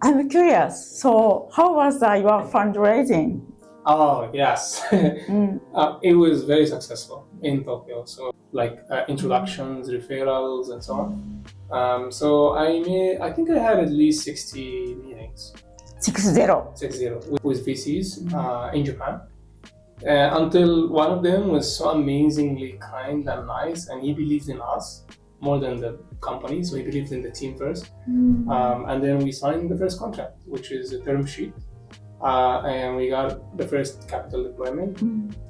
I'm curious. So how was your fundraising? Oh, yes. It was very successful in Tokyo. So like introductions, referrals, and so on. So I think I had at least 60 meetings. 60. 60 with VCs in Japan. Until one of them was so amazingly kind and nice, and he believed in us more than the company, so he believed in the team first. And then we signed the first contract, which is a term sheet, and we got the first capital deployment.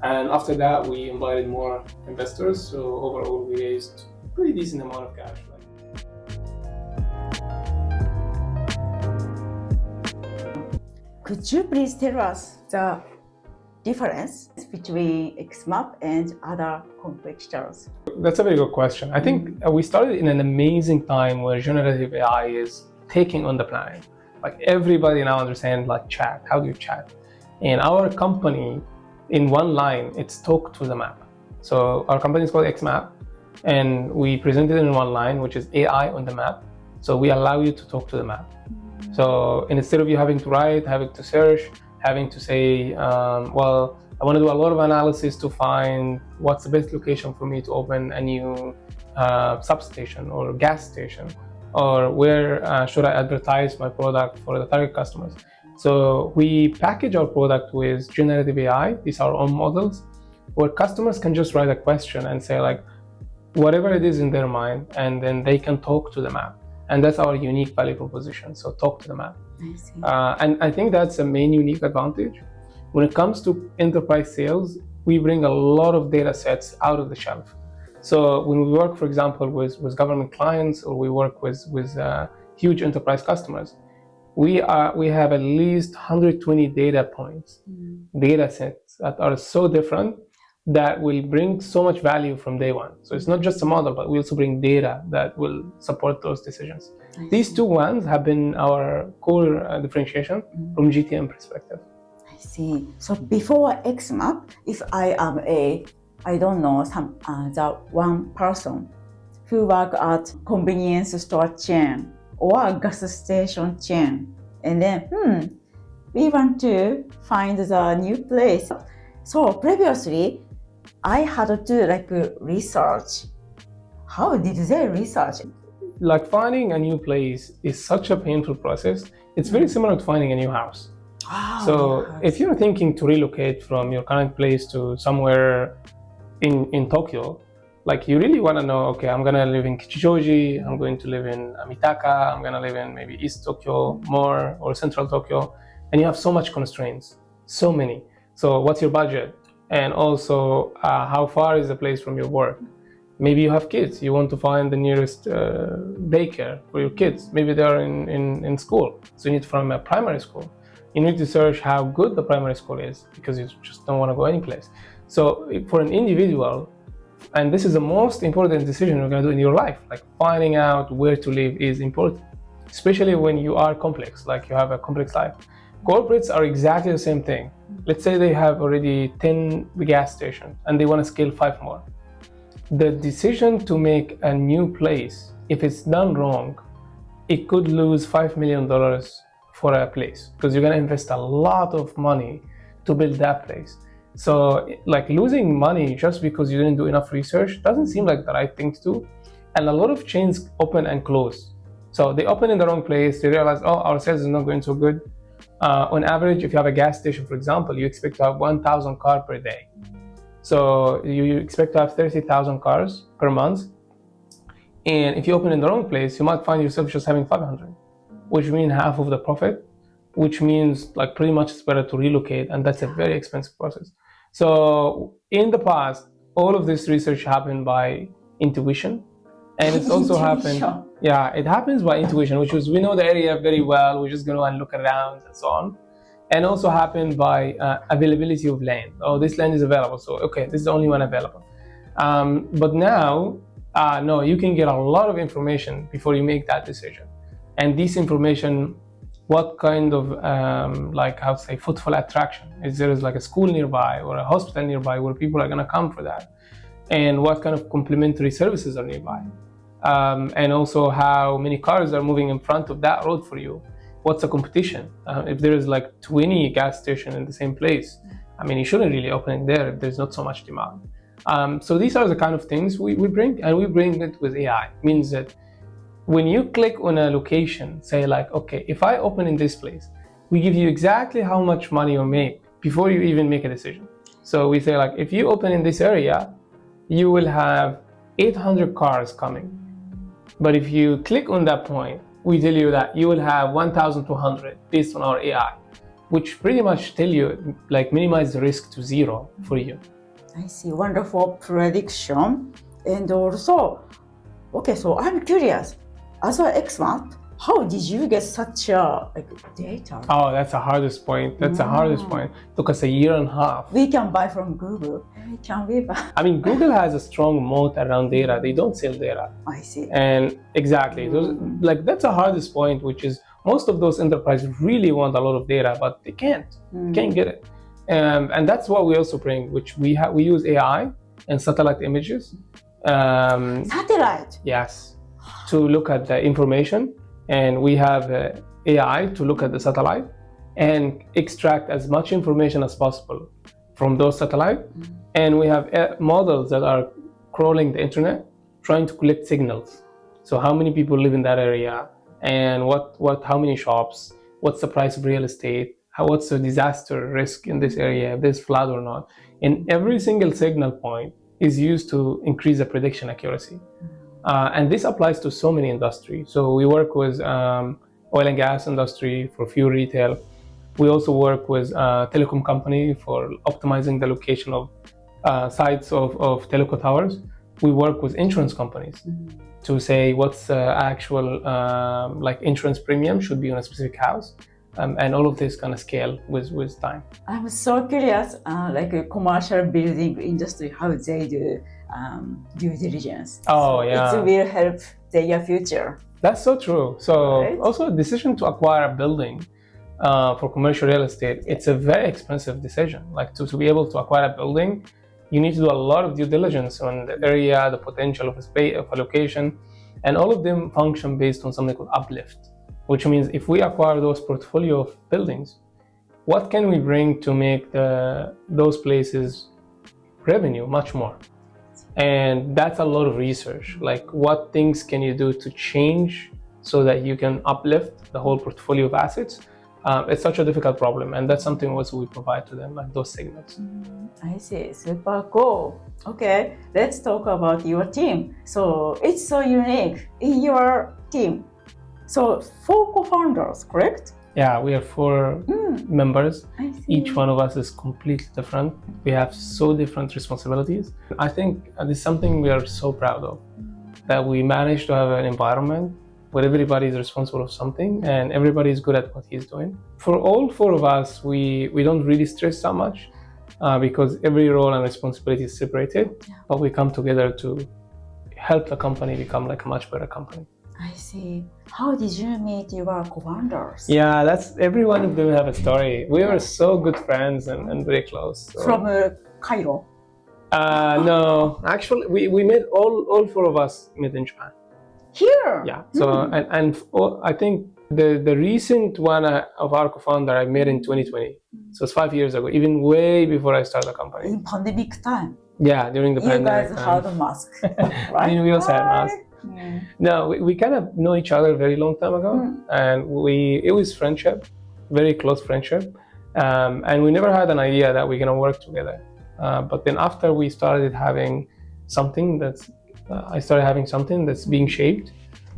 And after that, we invited more investors, so overall we raised a pretty decent amount of cash. Could you please tell us the difference between xMap and other competitors? That's a very good question. I think we started in an amazing time where generative AI is taking on the planet. Like everybody now understands like chat. How do you chat? And our company, in one line, it's talk to the map. So our company is called xMap, and we present it in one line, which is AI on the map. So we allow you to talk to the map. So instead of you having to write, having to search, having to say, well, I want to do a lot of analysis to find what's the best location for me to open a new substation or gas station, or where should I advertise my product for the target customers. So we package our product with generative AI. These are our own models, where customers can just write a question and say like whatever it is in their mind, and then they can talk to the map. And that's our unique value proposition. So talk to the map. And I think that's a main unique advantage. When it comes to enterprise sales, we bring a lot of data sets out of the shelf. So when we work, for example, with government clients, or we work with huge enterprise customers, we have at least 120 data points, data sets that are so different that will bring so much value from day one. So it's not just a model, but we also bring data that will support those decisions. These two ones have been our core differentiation from GTM perspective. I see. So before xMap, if I am I don't know, the one person who work at convenience store chain or gas station chain, and then we want to find the new place. So previously, I had to do research. How did they research? Like finding a new place is such a painful process. It's very similar to finding a new house. So if you're thinking to relocate from your current place to somewhere in Tokyo, like you really want to know, okay, I'm going to live in Kichijoji, I'm going to live in Amitaka, I'm going to live in maybe East Tokyo more, or Central Tokyo, and you have so much constraints, so many. So what's your budget? And also how far is the place from your work? Maybe you have kids, you want to find the nearest daycare for your kids. Maybe they're in school, so you need to find a primary school. You need to search how good the primary school is, because you just don't want to go anyplace. So for an individual, and this is the most important decision you're going to do in your life, like finding out where to live is important, especially when you are complex, like you have a complex life. Corporates are exactly the same thing. Let's say they have already 10 gas stations and they want to scale 5 more. The decision to make a new place, if it's done wrong, it could lose $5 million for a place, because you're going to invest a lot of money to build that place. So like losing money just because you didn't do enough research doesn't seem like the right thing to do. And a lot of chains open and close. So they open in the wrong place, they realize, oh, our sales is not going so good. On average, if you have a gas station, for example, you expect to have 1,000 cars per day. So you expect to have 30,000 cars per month. And if you open in the wrong place, you might find yourself just having 500, which means half of the profit, which means like pretty much it's better to relocate, and that's a very expensive process. So in the past, all of this research happened by intuition, and it's also happened, it happens by intuition, which is we know the area very well, we're just going to go and look around and so on. And also happened by availability of land. Oh, this land is available, so okay, this is the only one available. But now, no, you can get a lot of information before you make that decision. And this information, what kind of footfall attraction is there? Is like a school nearby or a hospital nearby where people are going to come for that, and what kind of complementary services are nearby, and also how many cars are moving in front of that road for you. what's the competition? If there is like 20 gas stations in the same place, I mean, you shouldn't really open it there if there's not so much demand. So these are the kind of things we bring, and we bring it with AI. It means that when you click on a location, say like, okay, if I open in this place, we give you exactly how much money you make before you even make a decision. So we say like, if you open in this area, you will have 800 cars coming. But if you click on that point, we tell you that you will have 1,200 based on our AI, which pretty much tell you like minimize the risk to zero for you. I see, wonderful prediction. And also, okay, so I'm curious, as an xMap, how did you get such a data? Oh, that's the hardest point. That's the hardest point. It took us a year and a half. We can buy from Google. Can we buy? I mean, Google has a strong moat around data. They don't sell data. I see. And exactly, like that's the hardest point, which is most of those enterprises really want a lot of data, but they can't get it. And that's what we also bring, which we use AI and satellite images. Satellite? Yes, to look at the information. And we have AI to look at the satellite and extract as much information as possible from those satellites. And we have models that are crawling the internet, trying to collect signals. So how many people live in that area, and how many shops, what's the price of real estate, what's the disaster risk in this area, if there's flood or not. And every single signal point is used to increase the prediction accuracy. And this applies to so many industries. So we work with oil and gas industry for fuel retail. We also work with telecom company for optimizing the location of sites of telco towers. We work with insurance companies to say what's the actual like insurance premium should be on a specific house. And all of this kind of scale with time. I'm so curious, like a commercial building industry, how they do due diligence. Oh, yeah. It will help their future. That's so true. So right? Also, a decision to acquire a building for commercial real estate, it's a very expensive decision. Like to be able to acquire a building, you need to do a lot of due diligence on the area, the potential of a space, of a location, and all of them function based on something called uplift, which means if we acquire those portfolio of buildings, what can we bring to make those places revenue much more? And that's a lot of research. Like what things can you do to change so that you can uplift the whole portfolio of assets? It's such a difficult problem, and that's something also we provide to them, like those signals. I see, super cool. Okay, let's talk about your team. So it's so unique in your team. So 4 co-founders, correct? Yeah, we are 4 members. I see. Each one of us is completely different. We have so different responsibilities. I think this is something we are so proud of, that we managed to have an environment where everybody is responsible for something and everybody is good at what he's doing. For all 4 of us, we don't really stress that much because every role and responsibility is separated, but we come together to help the company become like a much better company. I see. How did you meet your co-founders? Yeah, that's every one of them have a story. We were so good friends and very close. So. From Cairo? No, actually, we met all 4 of us met in Japan. Here? Yeah. So and I think the recent one of our co-founder I met in 2020. So it's 5 years ago, even way before I started the company. In pandemic time? Yeah, during the pandemic. You guys had a mask, right? I mean, we also had masks. No, we kind of know each other a very long time ago, and it was friendship, very close friendship, and we never had an idea that we're gonna work together. But then after we started having something I started having something that's being shaped.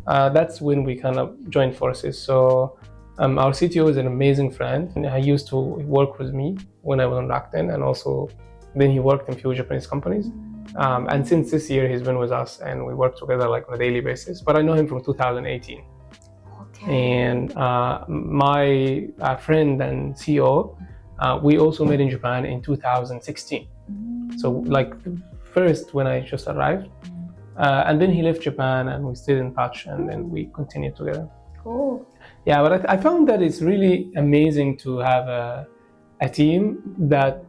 That's when we kind of joined forces. So our CTO is an amazing friend, and he used to work with me when I was on Rakuten, and also then he worked in few Japanese companies. And since this year, he's been with us, and we work together like on a daily basis. But I know him from 2018. Okay. And my friend and CEO, we also met in Japan in 2016. So like first when I just arrived, and then he left Japan, and we stayed in touch, and then we continued together. Cool. Yeah, but I found that it's really amazing to have a team that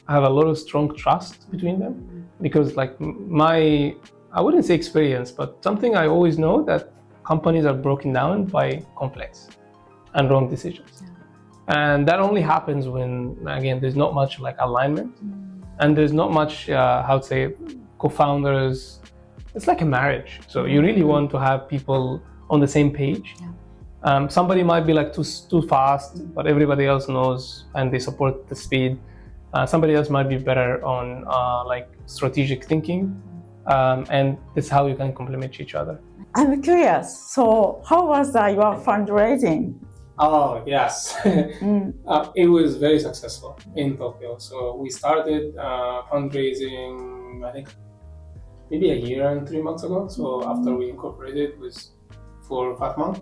have a lot of strong trust between them, because like I wouldn't say experience, but something I always know that companies are broken down by conflicts. and wrong decisions. And that only happens when, again, there's not much like alignment, and there's not much, how to say, co-founders. It's like a marriage. So you really want to have people on the same page. Somebody might be like too fast, but everybody else knows and they support the speed. Somebody else might be better on like strategic thinking, and that's how you can complement each other. I'm curious. So, how was your fundraising? Oh, yes. It was very successful in Tokyo. So we started fundraising, I think, maybe a year and 3 months ago. So after we incorporated, it was 4 or 5 months.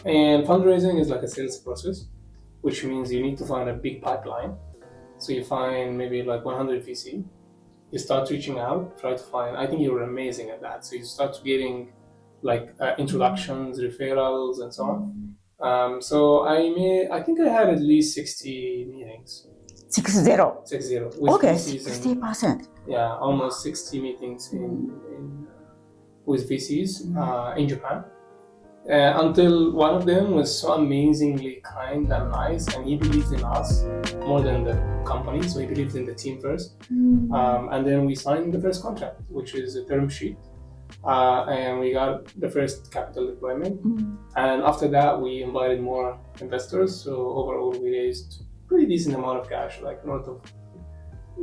And fundraising is like a sales process, which means you need to find a big pipeline. So you find maybe like 100 VC. You start reaching out, try to find, I think you're amazing at that. So you start getting like introductions, referrals, and so on. So I think I had at least 60 meetings. 60. 60. Okay, VCs 60%. Yeah, almost 60 meetings with VCs in Japan. Until one of them was so amazingly kind and nice, and he believed in us more than the company, so he believed in the team first. And then we signed the first contract, which is a term sheet, and we got the first capital deployment. And after that, we invited more investors, so overall we raised pretty decent amount of cash, like north of.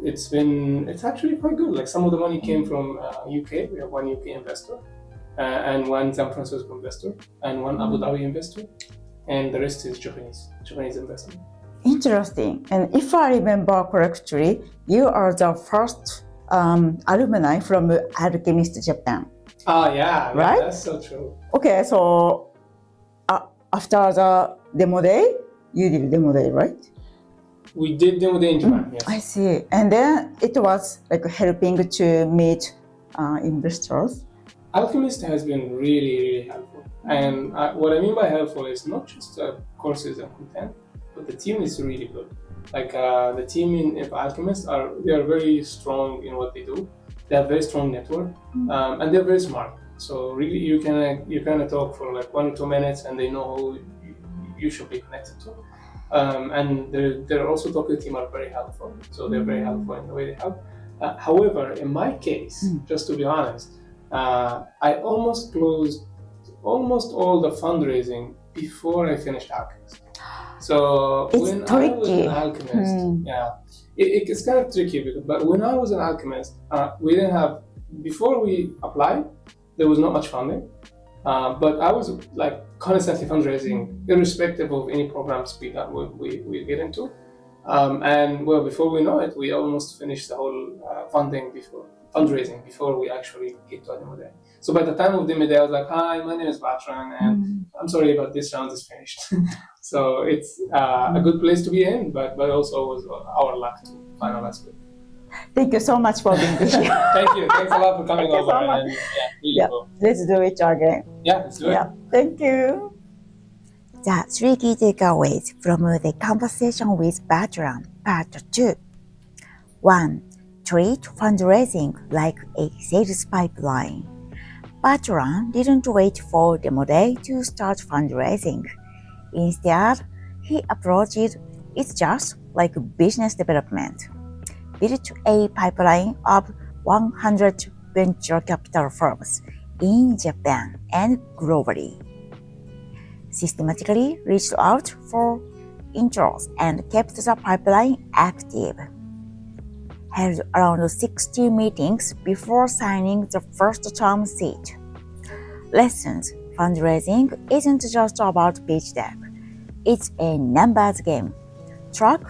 It's actually quite good. Like some of the money came from UK. We have one UK investor, and one San Francisco investor, and one Abu Dhabi investor, and the rest is Japanese investment. Interesting. And if I remember correctly, you are the first alumni from Alchemist Japan. Yeah, right? That's so true. Okay, so after the demo day, you did demo day, right? We did demo day in Japan, yes. I see. And then it was like helping to meet investors. Alchemist has been really, really helpful. And what I mean by helpful is not just courses and content, but the team is really good. Like the team in Alchemist they are very strong in what they do. They have very strong network, and they're very smart. So really, you can talk for like 1 or 2 minutes, and they know who you should be connected to. And their also Tokyo team are very helpful. So they're very helpful in the way they help. However, in my case, just to be honest, I almost closed almost all the fundraising before I finished Alchemist. So when I was an Alchemist, it's kind of tricky, but when I was an Alchemist, we didn't have, before we applied, there was not much funding, but I was like constantly fundraising, irrespective of any programs we get into. And well, before we know it, we almost finished the whole fundraising before we actually get to a demo day. So by the time of demo day, I was like, "Hi, my name is Batran, and I'm sorry, but this round is finished." So it's a good place to be in, but also was our luck to finalize it. Thank you so much for being here. Thank you. Thanks a lot for coming over. So and, really cool. Let's do it again. Yeah, let's do it. Thank you. The 3 key takeaways from the conversation with Batran, part 2. 1. Treat fundraising like a sales pipeline. Batran didn't wait for demo day to start fundraising. Instead, he approached it just like business development. Built a pipeline of 100 venture capital firms in Japan and globally. Systematically reached out for intros and kept the pipeline active. Held around 60 meetings before signing the first term sheet. Lessons: fundraising isn't just about pitch deck. It's a numbers game. Track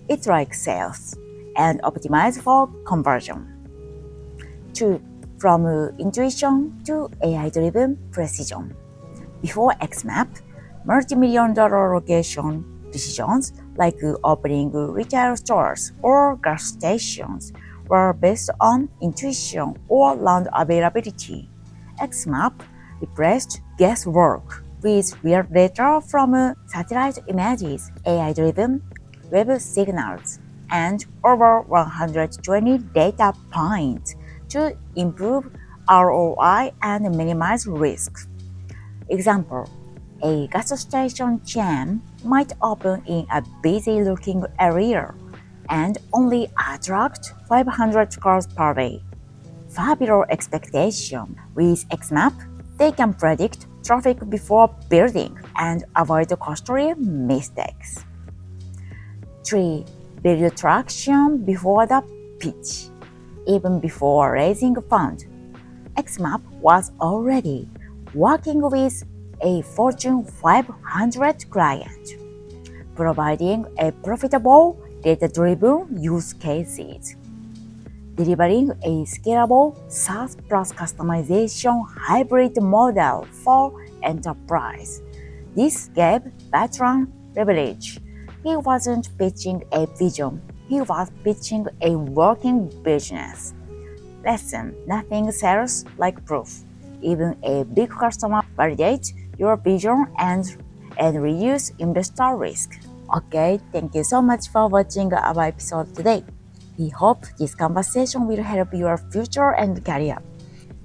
it like sales and optimize for conversion. 2. From intuition to AI-driven precision. Before xMap, multi-million-dollar location decisions like opening retail stores or gas stations were based on intuition or land availability. xMap replaced guesswork with real data from satellite images, AI-driven web signals, and over 120 data points to improve ROI and minimize risks. Example: A gas station chain might open in a busy-looking area and only attract 500 cars per day. Far below expectation. With xMap, they can predict traffic before building and avoid costly mistakes. 3. Build traction before the pitch. Even before raising funds, xMap was already working with a Fortune 500 client, providing a profitable data-driven use cases, delivering a scalable SaaS plus customization hybrid model for enterprise. This gave Batran leverage. He wasn't pitching a vision, he was pitching a working business. Lesson: nothing sells like proof. Even a big customer validates your vision and reduce investor risk. Okay, thank you so much for watching our episode today. We hope this conversation will help your future and career.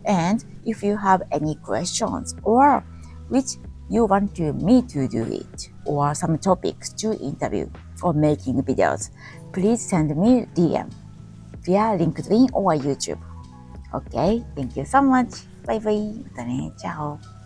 And if you have any questions or which you want me to do it, or some topics to interview or making videos, please send me DM via LinkedIn or YouTube. Okay, thank you so much. Bye bye. またね。チャオ。